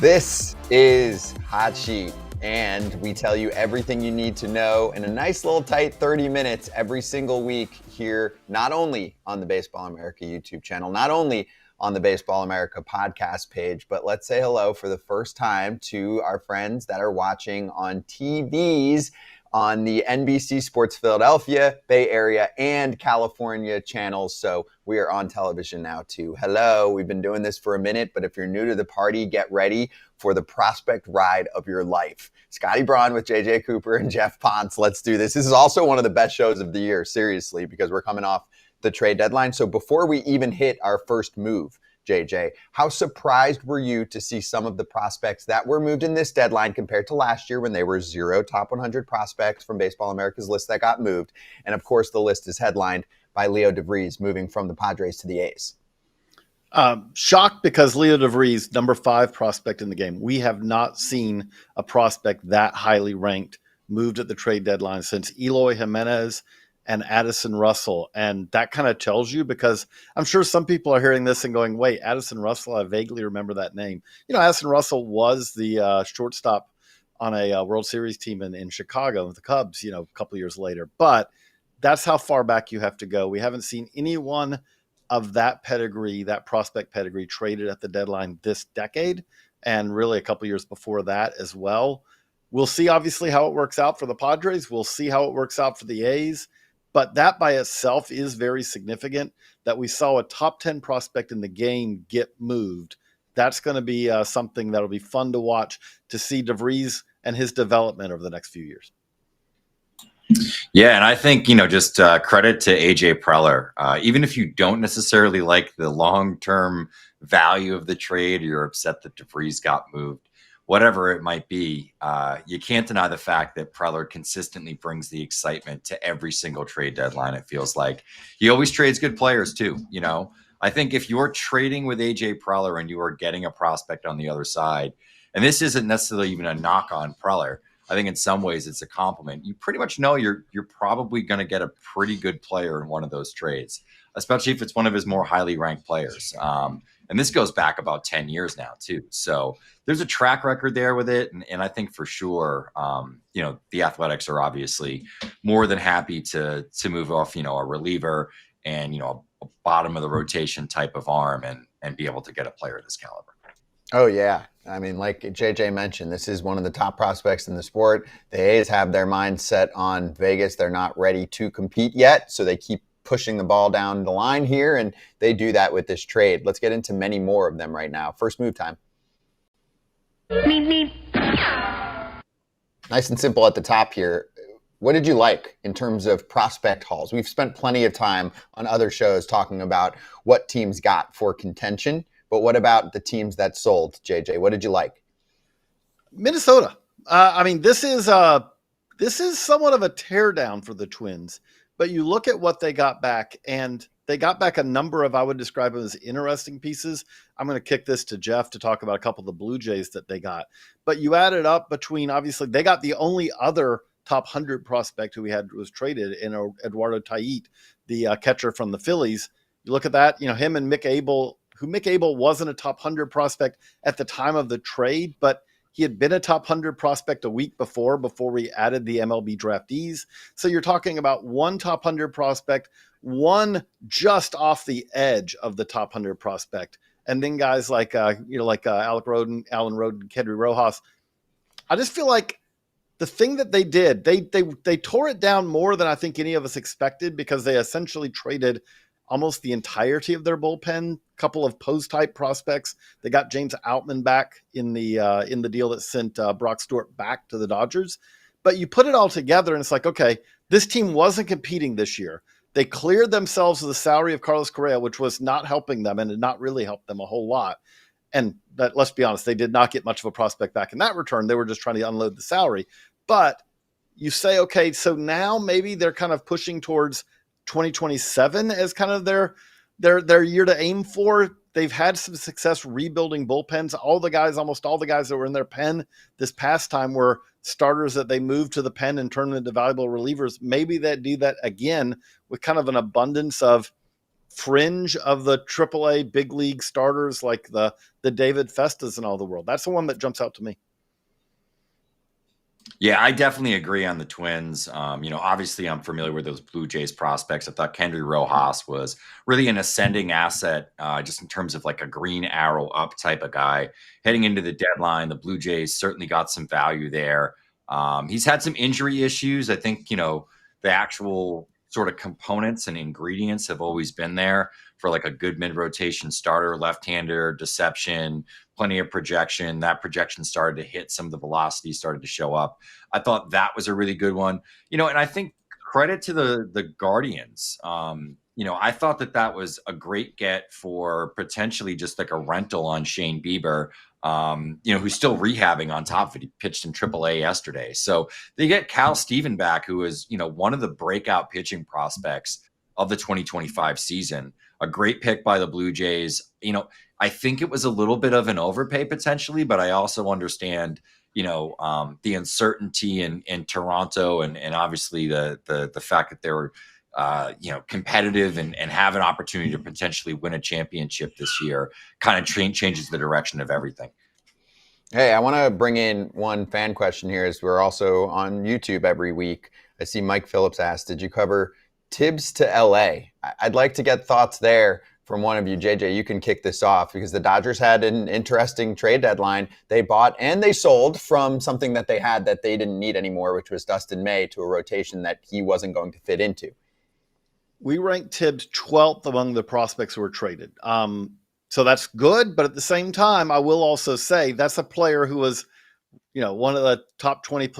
This is Hot Sheet, and we tell you everything you need to know in a nice little tight 30 minutes every single week here, not only on the Baseball America YouTube channel, not only on the Baseball America podcast page, but let's say hello for the first time to our friends that are watching on TVs on the NBC Sports Philadelphia, Bay Area, and California channels. So we are on television now too. Hello, we've been doing this for a minute, but if you're new to the party, get ready for the prospect ride of your life. Scotty Braun with JJ Cooper and Geoff Pontes. Let's do this. This is also one of the best shows of the year, seriously, because we're coming off the trade deadline. So before we even hit our first move, JJ, how surprised were you to see some of the prospects that were moved in this deadline compared to last year when they were 0 top 100 prospects from Baseball America's list that got moved? And of course, the list is headlined by Leo De Vries moving from the Padres to the A's. Shocked because Leo De Vries, number 5 prospect in the game. We have not seen a prospect that highly ranked moved at the trade deadline since Eloy Jimenez and Addison Russell. And that kind of tells you, because I'm sure some people are hearing this and going, wait, Addison Russell, I vaguely remember that name. You know, Addison Russell was the shortstop on a World Series team in Chicago with the Cubs, you know, a couple of years later. But that's how far back you have to go. We haven't seen anyone of that pedigree, that prospect pedigree, traded at the deadline this decade, and really a couple of years before that as well. We'll see, obviously, how it works out for the Padres. We'll see how it works out for the A's. But that by itself is very significant, that we saw a top 10 prospect in the game get moved. That's going to be something that'll be fun to watch, to see De Vries and his development over the next few years. Yeah, and I think, just credit to AJ Preller. Even if you don't necessarily like the long-term value of the trade, or you're upset that De Vries got moved, whatever it might be, you can't deny the fact that Preller consistently brings the excitement to every single trade deadline. It feels like he always trades good players too. I think if you're trading with AJ Preller and you are getting a prospect on the other side, and this isn't necessarily even a knock on Preller, I think in some ways it's a compliment. You pretty much know you're probably going to get a pretty good player in one of those trades, especially if it's one of his more highly ranked players. And this goes back about 10 years now too. So there's a track record there with it. And I think for sure, the Athletics are obviously more than happy to move off, a reliever and, a bottom of the rotation type of arm and be able to get a player of this caliber. Oh, yeah. I mean, like JJ mentioned, this is one of the top prospects in the sport. The A's have their mind set on Vegas. They're not ready to compete yet, so they keep pushing the ball down the line here, and they do that with this trade. Let's get into many more of them right now. First move time. Nice and simple at the top here. What did you like in terms of prospect hauls? We've spent plenty of time on other shows talking about what teams got for contention, but what about the teams that sold, JJ? What did you like? Minnesota. This is somewhat of a teardown for the Twins. But you look at what they got back, and they got back a number of, I would describe them as interesting pieces. I'm going to kick this to Geoff to talk about a couple of the Blue Jays that they got. But you add it up between, obviously, they got the only other top 100 prospect who was traded in Eduardo Taiit, the catcher from the Phillies. You look at that, him and Mick Abel, who Mick Abel wasn't a top 100 prospect at the time of the trade, but he had been a top 100 prospect a week before we added the MLB draftees. So you're talking about one top 100 prospect, one just off the edge of the top 100 prospect. And then guys like Alan Roden, Kedry Rojas. I just feel like the thing that they did, they tore it down more than I think any of us expected, because they essentially traded almost the entirety of their bullpen, couple of post-type prospects. They got James Outman back in the deal that sent Brock Stewart back to the Dodgers. But you put it all together, and it's like, okay, this team wasn't competing this year. They cleared themselves of the salary of Carlos Correa, which was not helping them and did not really help them a whole lot. And that, let's be honest, they did not get much of a prospect back in that return. They were just trying to unload the salary. But you say, okay, so now maybe they're kind of pushing towards 2027 as kind of their year to aim for. They've had some success rebuilding bullpens. Almost all the guys that were in their pen this past time were starters that they moved to the pen and turned into valuable relievers. Maybe they do that again with kind of an abundance of fringe of the AAA big league starters like the David Festas and all the world. That's the one that jumps out to me. Yeah, I definitely agree on the Twins. Obviously I'm familiar with those Blue Jays prospects. I thought Kendry Rojas was really an ascending asset, just in terms of like a green arrow up type of guy. Heading into the deadline, the Blue Jays certainly got some value there. He's had some injury issues. I think, the actual sort of components and ingredients have always been there for like a good mid-rotation starter, left-hander, deception, plenty of projection. That projection started to hit, some of the velocity started to show up. I thought that was a really good one. And I think credit to the Guardians. I thought that was a great get for potentially just like a rental on Shane Bieber, who's still rehabbing on top of it. He pitched in AAA yesterday. So they get Cal Steven back, who is, one of the breakout pitching prospects of the 2025 season. A great pick by the Blue Jays. I think it was a little bit of an overpay potentially, but I also understand, the uncertainty in Toronto and obviously the fact that they were, competitive and have an opportunity to potentially win a championship this year kind of changes the direction of everything. Hey, I want to bring in one fan question here as we're also on YouTube every week. I see Mike Phillips asked, did you cover Tibbs to LA? I'd like to get thoughts there from one of you. JJ, you can kick this off because the Dodgers had an interesting trade deadline. They bought and they sold from something that they had that they didn't need anymore, which was Dustin May, to a rotation that he wasn't going to fit into. We ranked Tibbs 12th among the prospects who were traded. So that's good, but at the same time, I will also say that's a player who was, one of the top 20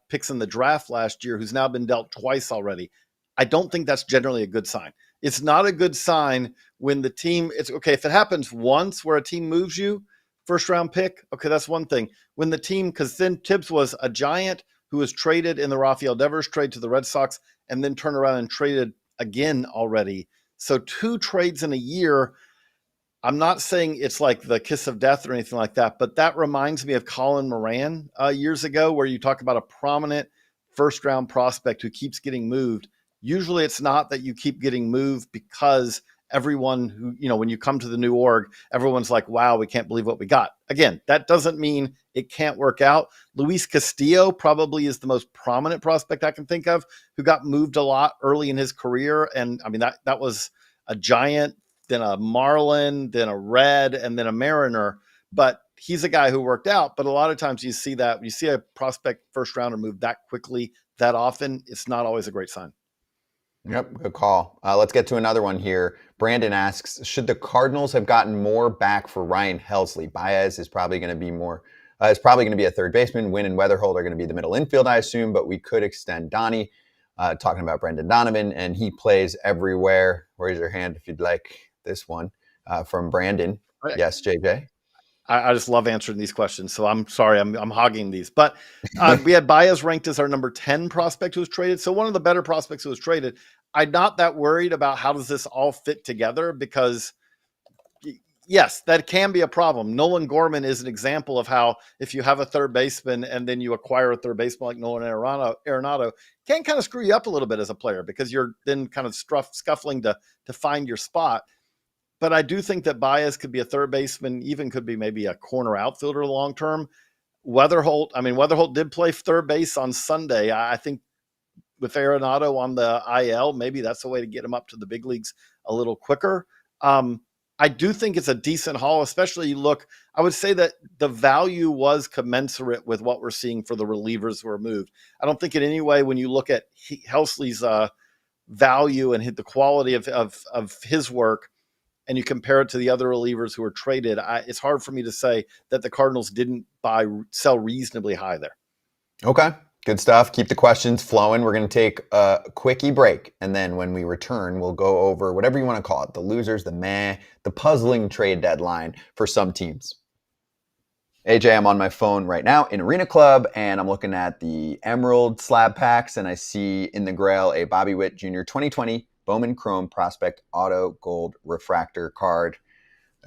picks in the draft last year, who's now been dealt twice already. I don't think that's generally a good sign. It's not a good sign when the team, it's okay if it happens once where a team moves you, first round pick, okay, that's one thing. When the team, because then Tibbs was a Giant who was traded in the Rafael Devers trade to the Red Sox and then turned around and traded again already. So 2 trades in a year. I'm not saying it's like the kiss of death or anything like that, but that reminds me of Colin Moran years ago, where you talk about a prominent first round prospect who keeps getting moved. Usually it's not that you keep getting moved because everyone who, when you come to the new org, everyone's like, wow, we can't believe what we got. Again, that doesn't mean it can't work out. Luis Castillo probably is the most prominent prospect I can think of who got moved a lot early in his career. And I mean, that was a Giant, then a Marlin, then a Red, and then a Mariner. But he's a guy who worked out. But a lot of times you see that, when you see a prospect first rounder move that quickly, that often, it's not always a great sign. Yep, good call. Let's get to another one here. Brandon asks, should the Cardinals have gotten more back for Ryan Helsley? Baez is probably going to be a third baseman. Wynn and Weatherholt are going to be the middle infield, I assume, but we could extend Donnie. Talking about Brendan Donovan, and he plays everywhere. Raise your hand if you'd like this one from Brandon. Right. Yes, JJ? I just love answering these questions, so I'm sorry I'm hogging these. But we had Baez ranked as our number 10 prospect who was traded, so one of the better prospects who was traded. I'm not that worried about how does this all fit together, because yes, that can be a problem. Nolan Gorman is an example of how if you have a third baseman and then you acquire a third baseman like Nolan Arenado, can kind of screw you up a little bit as a player because you're then kind of scuffling to find your spot. But I do think that Baez could be a third baseman, even could be maybe a corner outfielder long term. Weatherholt did play third base on Sunday. I think with Arenado on the IL, maybe that's a way to get him up to the big leagues a little quicker. I do think it's a decent haul, especially I would say that the value was commensurate with what we're seeing for the relievers who are moved. I don't think in any way, when you look at Helsley's value and the quality of his work, and you compare it to the other relievers who were traded, it's hard for me to say that the Cardinals didn't sell reasonably high there. Okay, good stuff. Keep the questions flowing. We're going to take a quickie break, and then when we return, we'll go over whatever you want to call it, the losers, the puzzling trade deadline for some teams. AJ, I'm on my phone right now in Arena Club, and I'm looking at the Emerald slab packs, and I see in the Grail a Bobby Witt Jr. 2020 Bowman Chrome Prospect Auto Gold Refractor card.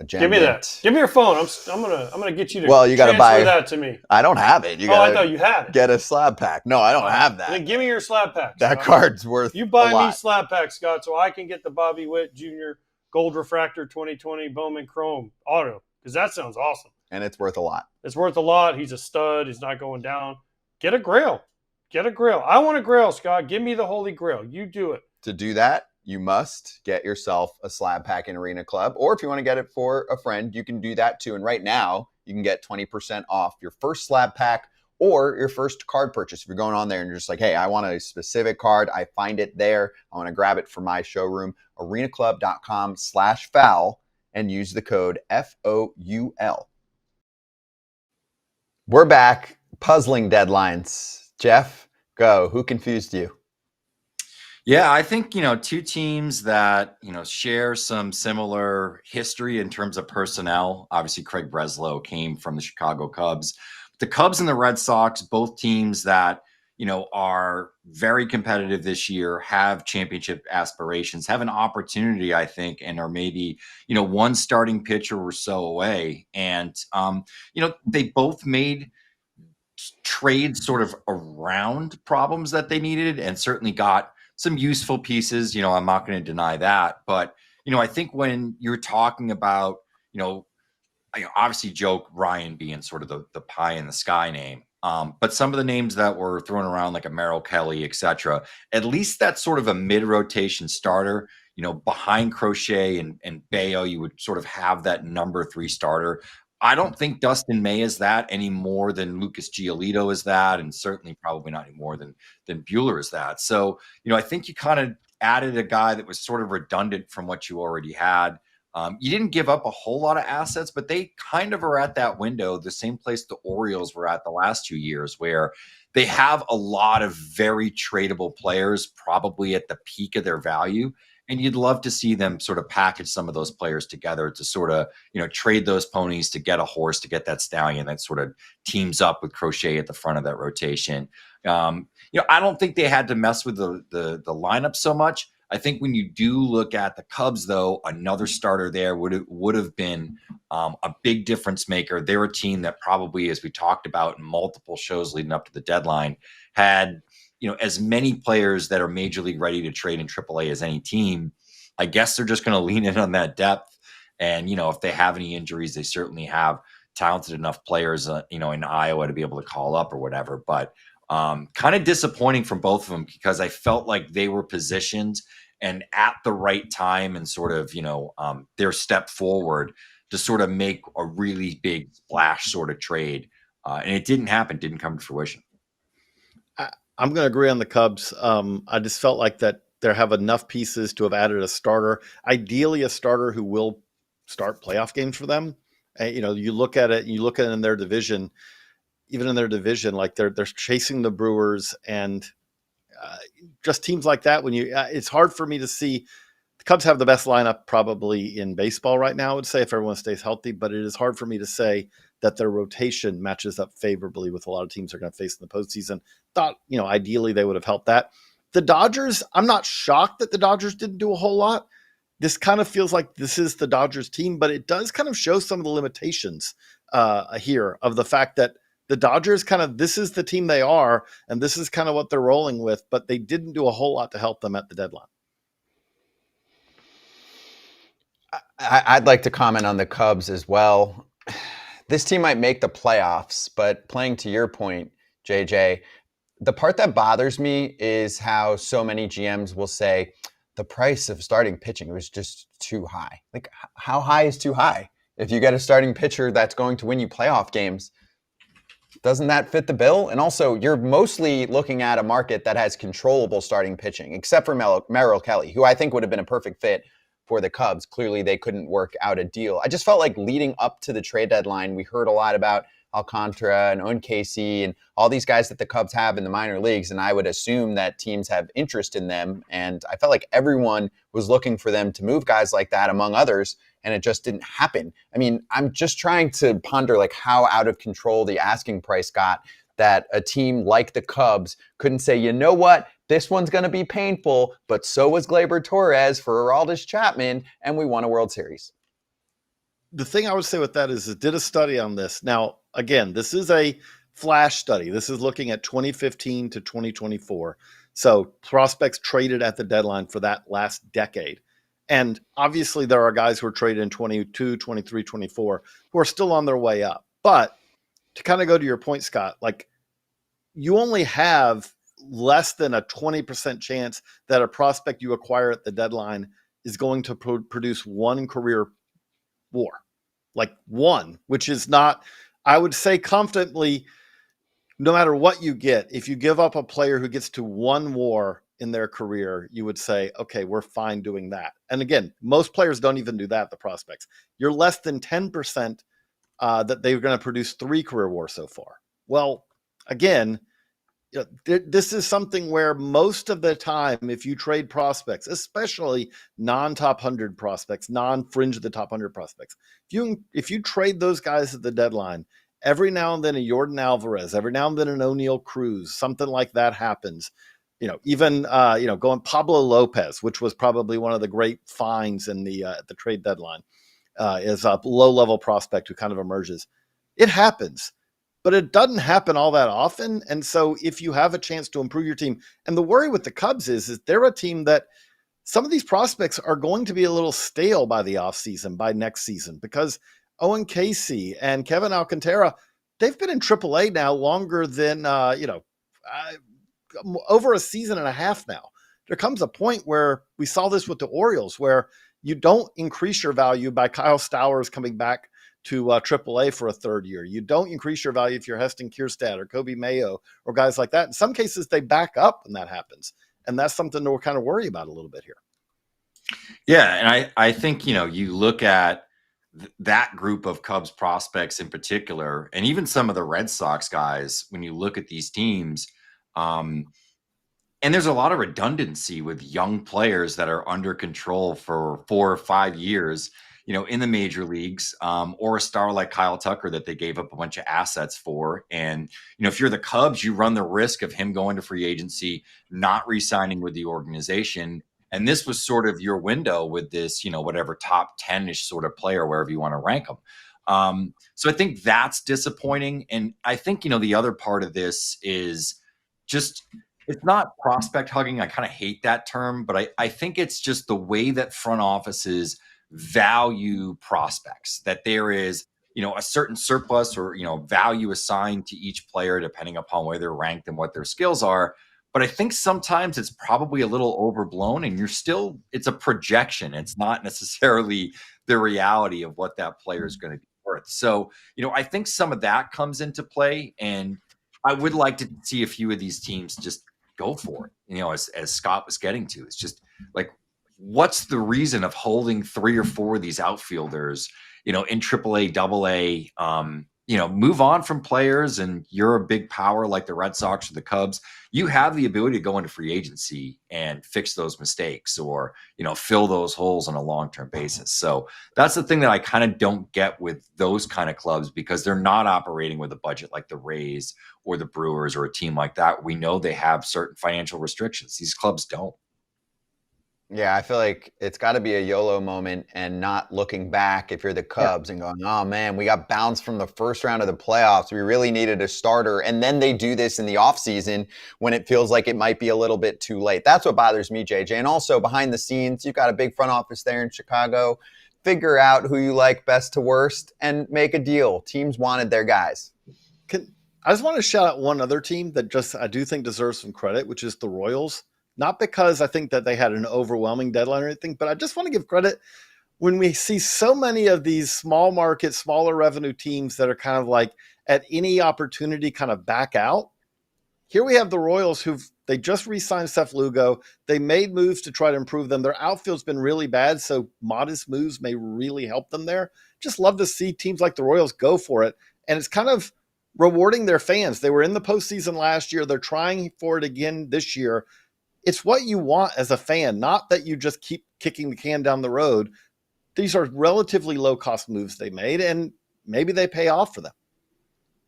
Give me that. Give me your phone. I'm gonna get you to you gotta transfer buy that to me. I don't have it. I thought you had it. Get a slab pack. No, I don't have that. Then give me your slab pack. That card's worth You buy a lot. me slab pack, Scott, so I can get the Bobby Witt Jr. gold refractor 2020 Bowman Chrome auto, because that sounds awesome. And it's worth a lot. It's worth a lot. He's a stud. He's not going down. Get a Grail. Get a Grail. I want a Grail, Scott. Give me the Holy Grail. You do it. To do that, you must get yourself a slab pack in Arena Club, or if you want to get it for a friend, you can do that too. And right now, you can get 20% off your first slab pack or your first card purchase. If you're going on there and you're just like, hey, I want a specific card, I find it there, I want to grab it for my showroom, arenaclub.com/foul, and use the code FOUL. We're back. Puzzling deadlines. Geoff, go. Who confused you? Yeah, I think, two teams that, share some similar history in terms of personnel. Obviously, Craig Breslow came from the Chicago Cubs. The Cubs and the Red Sox, both teams that, are very competitive this year, have championship aspirations, have an opportunity, I think, and are maybe, one starting pitcher or so away. And, they both made trades sort of around problems that they needed and certainly got some useful pieces. I'm not going to deny that. But, I think when you're talking about, obviously Joe Ryan being sort of the pie in the sky name. But some of the names that were thrown around, like a Merrill Kelly, et cetera, at least that's sort of a mid-rotation starter. Behind Crochet and Bayo, you would sort of have that number 3 starter. I don't think Dustin May is that any more than Lucas Giolito is that, and certainly probably not any more than Buehler is that. So, I think you kind of added a guy that was sort of redundant from what you already had. You didn't give up a whole lot of assets, but they kind of are at that window, the same place the Orioles were at the last 2 years, where they have a lot of very tradable players, probably at the peak of their value. And you'd love to see them sort of package some of those players together to sort of, trade those ponies to get a horse, to get that stallion that sort of teams up with Crochet at the front of that rotation. I don't think they had to mess with the lineup so much. I think when you do look at the Cubs, though, another starter there would have been a big difference maker. They're a team that probably, as we talked about in multiple shows leading up to the deadline, had as many players that are major league ready to trade in AAA as any team. I guess they're just going to lean in on that depth. And, if they have any injuries, they certainly have talented enough players, in Iowa to be able to call up or whatever. But kind of disappointing from both of them, because I felt like they were positioned and at the right time and sort of, their step forward to sort of make a really big splash sort of trade. And it didn't happen, didn't come to fruition. I'm going to agree on the Cubs. I just felt like that they have enough pieces to have added a starter, ideally a starter who will start playoff games for them. You look at it in their division, even in their division, like they're chasing the Brewers and just teams like that. When it's hard for me to see. The Cubs have the best lineup probably in baseball right now, I would say, if everyone stays healthy, but it is hard for me to say that their rotation matches up favorably with a lot of teams they're going to face in the postseason. Thought, ideally they would have helped that. The Dodgers, I'm not shocked that the Dodgers didn't do a whole lot. This kind of feels like this is the Dodgers team, but it does kind of show some of the limitations here of the fact that the Dodgers this is the team they are, and this is kind of what they're rolling with, but they didn't do a whole lot to help them at the deadline. I'd like to comment on the Cubs as well. This team might make the playoffs, but playing to your point, JJ, the part that bothers me is how so many GMs will say the price of starting pitching was just too high. Like, how high is too high? If you get a starting pitcher that's going to win you playoff games, doesn't that fit the bill? And also, you're mostly looking at a market that has controllable starting pitching, except for Merrill Kelly, who I think would have been a perfect fit for the Cubs. Clearly, they couldn't work out a deal. I just felt like leading up to the trade deadline, we heard a lot about Alcantara and Owen Casey and all these guys that the Cubs have in the minor leagues, and I would assume that teams have interest in them. And I felt like everyone was looking for them to move guys like that, among others, and it just didn't happen. I mean, I'm just trying to ponder like how out of control the asking price got, that a team like the Cubs couldn't say, you know what, this one's going to be painful, but so was Gleyber Torres for Aroldis Chapman, and we won a World Series. The thing I would say with that is it did a study on this. Now, again, this is a flash study. This is looking at 2015 to 2024. So prospects traded at the deadline for that last decade. And obviously there are guys who are traded in 22, 23, 24 who are still on their way up. But to kind of go to your point, Scott, like you only have less than a 20% chance that a prospect you acquire at the deadline is going to produce one career WAR. Like one, which is not, I would say confidently, no matter what you get, if you give up a player who gets to one WAR in their career, you would say, okay, we're fine doing that. And again, most players don't even do that, the prospects. You're less than 10% that they're going to produce 3 career WARs so far. Well, again, this is something where most of the time, if you trade prospects, especially non-top 100 prospects, non-fringe of the top 100 prospects, if you trade those guys at the deadline, every now and then a Yordan Alvarez, every now and then an O'Neal Cruz, something like that happens. Even going Pablo Lopez, which was probably one of the great finds in the trade deadline, is a low-level prospect who kind of emerges. It happens. But it doesn't happen all that often. And so if you have a chance to improve your team, and the worry with the Cubs is they're a team that some of these prospects are going to be a little stale by the offseason, by next season, because Owen Casey and Kevin Alcantara, they've been in AAA now longer than, over a season and a half now. There comes a point where we saw this with the Orioles, where you don't increase your value by Kyle Stowers coming back to AAA for a third year. You don't increase your value if you're Heston Kjerstad or Kobe Mayo or guys like that. In some cases, they back up when that happens. And that's something that we're kind of worried about a little bit here. Yeah, and I think, you look at that group of Cubs prospects in particular, and even some of the Red Sox guys, when you look at these teams, and there's a lot of redundancy with young players that are under control for 4 or 5 years, in the major leagues, or a star like Kyle Tucker that they gave up a bunch of assets for. And, if you're the Cubs, you run the risk of him going to free agency, not re-signing with the organization. And this was sort of your window with this, whatever top 10-ish sort of player, wherever you want to rank them. So I think that's disappointing. And I think, the other part of this is just, it's not prospect hugging. I kind of hate that term, but I think it's just the way that front offices value prospects, that there is, a certain surplus or, value assigned to each player depending upon where they're ranked and what their skills are. But I think sometimes it's probably a little overblown, and it's a projection. It's not necessarily the reality of what that player is going to be worth. So, I think some of that comes into play, and I would like to see a few of these teams just go for it. As Scott was getting to, it's just like, what's the reason of holding 3 or 4 of these outfielders, in AAA, AA? Move on from players, and you're a big power like the Red Sox or the Cubs. You have the ability to go into free agency and fix those mistakes, or, fill those holes on a long-term basis. So that's the thing that I kind of don't get with those kind of clubs, because they're not operating with a budget like the Rays or the Brewers or a team like that. We know they have certain financial restrictions. These clubs don't. Yeah, I feel like it's got to be a YOLO moment and not looking back if you're the Cubs and going, oh man, we got bounced from the first round of the playoffs. We really needed a starter. And then they do this in the offseason when it feels like it might be a little bit too late. That's what bothers me, JJ. And also behind the scenes, you've got a big front office there in Chicago. Figure out who you like best to worst and make a deal. Teams wanted their guys. I just want to shout out one other team that I do think deserves some credit, which is the Royals. Not because I think that they had an overwhelming deadline or anything, but I just want to give credit when we see so many of these small market, smaller revenue teams that are kind of like at any opportunity kind of back out. Here we have the Royals they just re-signed Seth Lugo. They made moves to try to improve them. Their outfield's been really bad, so modest moves may really help them there. Just love to see teams like the Royals go for it. And it's kind of rewarding their fans. They were in the postseason last year. They're trying for it again this year. It's what you want as a fan, not that you just keep kicking the can down the road. These are relatively low-cost moves they made, and maybe they pay off for them.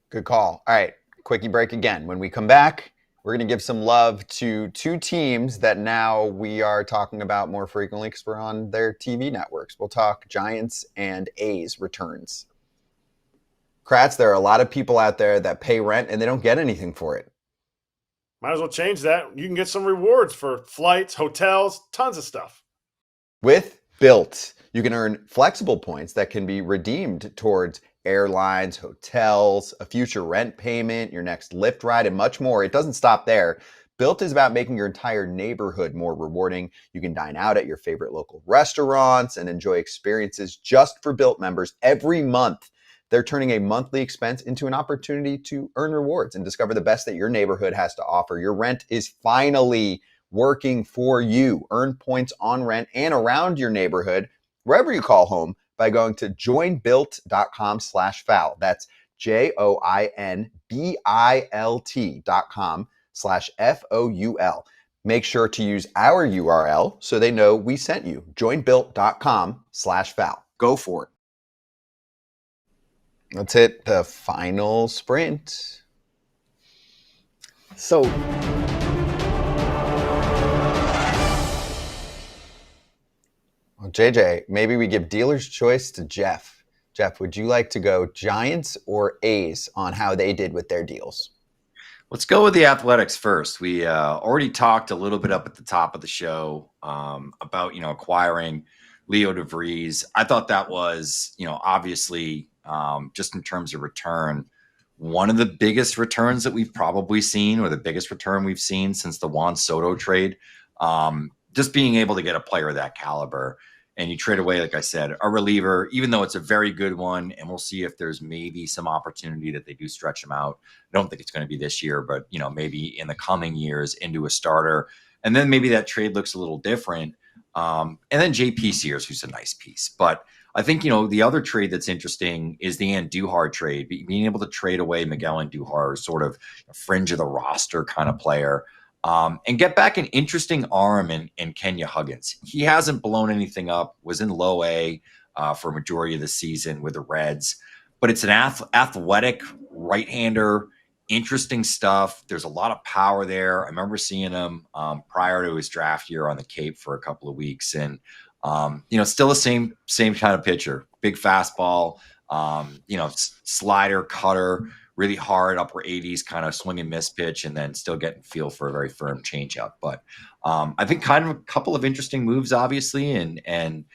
Good call. All right, quickie break again. When we come back, we're going to give some love to 2 teams that now we are talking about more frequently because we're on their TV networks. We'll talk Giants and A's returns. Kratz, there are a lot of people out there that pay rent and they don't get anything for it. Might as well change that. You can get some rewards for flights, hotels, tons of stuff. With Built. You can earn flexible points that can be redeemed towards airlines, hotels, a future rent payment, your next Lyft ride, and much more. It doesn't stop there. Built is about making your entire neighborhood more rewarding. You can dine out at your favorite local restaurants and enjoy experiences just for Built members every month. They're turning a monthly expense into an opportunity to earn rewards and discover the best that your neighborhood has to offer. Your rent is finally working for you. Earn points on rent and around your neighborhood, wherever you call home, by going to joinbuilt.com/foul. That's joinbilt.com/FOUL. Make sure to use our URL so they know we sent you. Joinbuilt.com/foul. Go for it. Let's hit the final sprint. So Well, JJ, maybe we give dealer's choice to Geoff. Geoff, would you like to go Giants or A's on how they did with their deals? Let's go with the Athletics first. We already talked a little bit up at the top of the show about, acquiring Leo De Vries. I thought that was, obviously just in terms of return, one of the biggest returns that we've probably seen, or the biggest return we've seen since the Juan Soto trade. Just being able to get a player of that caliber. And you trade away, like I said, a reliever, even though it's a very good one, and we'll see if there's maybe some opportunity that they do stretch him out. I don't think it's going to be this year, but maybe in the coming years into a starter. And then maybe that trade looks a little different. And then JP Sears, who's a nice piece. But I think, the other trade that's interesting is the Andujar trade. Being able to trade away Miguel Andujar, sort of a fringe of the roster kind of player. And get back an interesting arm in Kenya Huggins. He hasn't blown anything up, was in low A for a majority of the season with the Reds, but it's an athletic right-hander, interesting stuff. There's a lot of power there. I remember seeing him prior to his draft year on the Cape for a couple of weeks, and still the same kind of pitcher, big fastball, slider, cutter, really hard upper 80s kind of swing and miss pitch, and then still getting feel for a very firm changeup. But I think kind of a couple of interesting moves, obviously, and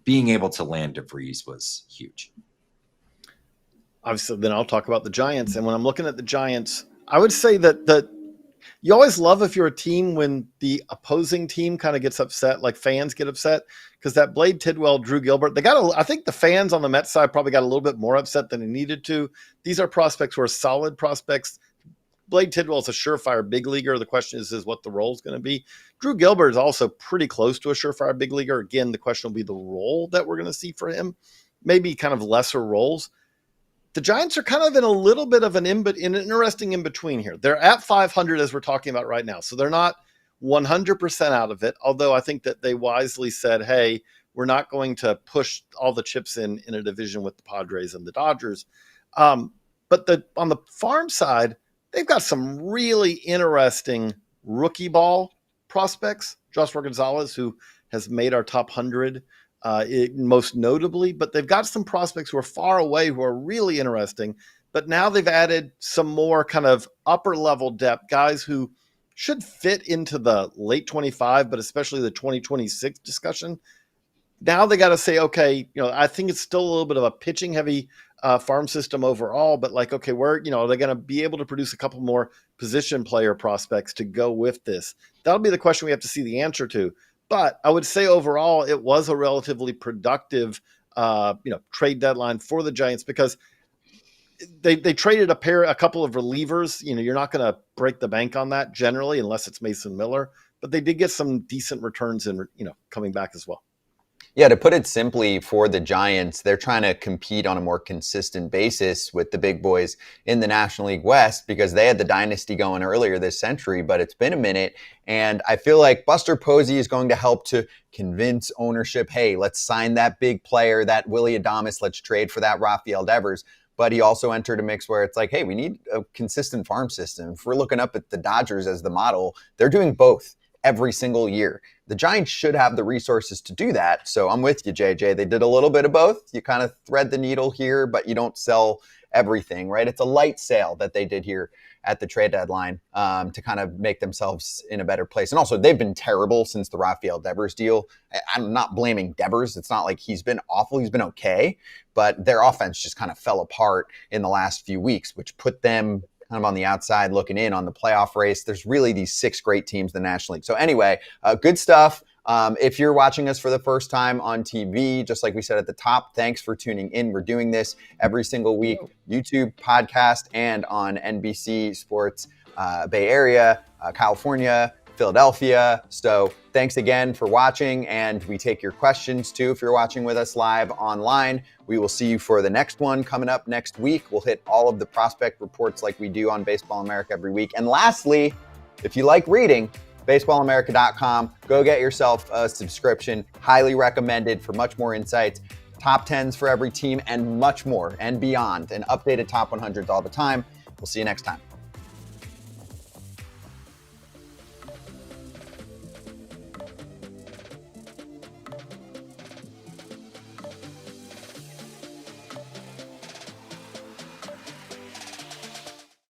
being able to land De Vries was huge. obviously, then I'll talk about the Giants. And when I'm looking at the Giants, I would say that you always love if you're a team when the opposing team kind of gets upset, like fans get upset, because that Blade Tidwell, Drew Gilbert, I think the fans on the Mets side probably got a little bit more upset than they needed to. These are prospects who are solid prospects. Blade Tidwell is a surefire big leaguer. The question is what the role is going to be. Drew Gilbert is also pretty close to a surefire big leaguer. Again, the question will be the role that we're going to see for him. Maybe kind of lesser roles. The Giants are kind of in a little bit of an interesting in-between here. They're at 500 as we're talking about right now. So they're not 100% out of it, although I think that they wisely said, hey, we're not going to push all the chips in a division with the Padres and the Dodgers. But on the farm side, they've got some really interesting rookie ball prospects. Joshua Gonzalez, who has made our top 100 most notably, but they've got some prospects who are far away who are really interesting. But now they've added some more kind of upper level depth, guys who should fit into the late 25, but especially the 2026 discussion. Now they got to say, okay, I think it's still a little bit of a pitching heavy farm system overall, but like, okay, are they going to be able to produce a couple more position player prospects to go with this? That'll be the question we have to see the answer to. But I would say overall, it was a relatively productive, trade deadline for the Giants because they traded a couple of relievers. You're not going to break the bank on that generally, unless it's Mason Miller. But they did get some decent returns in, coming back as well. Yeah, to put it simply, for the Giants, they're trying to compete on a more consistent basis with the big boys in the National League West because they had the dynasty going earlier this century, but it's been a minute. And I feel like Buster Posey is going to help to convince ownership, hey, let's sign that big player, that Willy Adames, let's trade for that Rafael Devers. But he also entered a mix where it's like, hey, we need a consistent farm system. If we're looking up at the Dodgers as the model, they're doing both every single year. The Giants should have the resources to do that. So I'm with you, JJ. They did a little bit of both. You kind of thread the needle here, but you don't sell everything, right? It's a light sale that they did here at the trade deadline to kind of make themselves in a better place. And also, they've been terrible since the Rafael Devers deal. I'm not blaming Devers. It's not like he's been awful. He's been okay. But their offense just kind of fell apart in the last few weeks, which put them kind of on the outside looking in on the playoff race. There's really these 6 great teams in the National League. So anyway, good stuff. If you're watching us for the first time on TV, just like we said at the top, thanks for tuning in. We're doing this every single week, YouTube, podcast, and on NBC Sports Bay Area, California, Philadelphia. So thanks again for watching, and we take your questions too if you're watching with us live online. We will see you for the next one coming up next week. We'll hit all of the prospect reports like we do on Baseball America every week. And lastly, if you like reading, baseballamerica.com. Go get yourself a subscription. Highly recommended for much more insights, top 10s for every team, and much more and beyond, and updated top 100s all the time. We'll see you next time.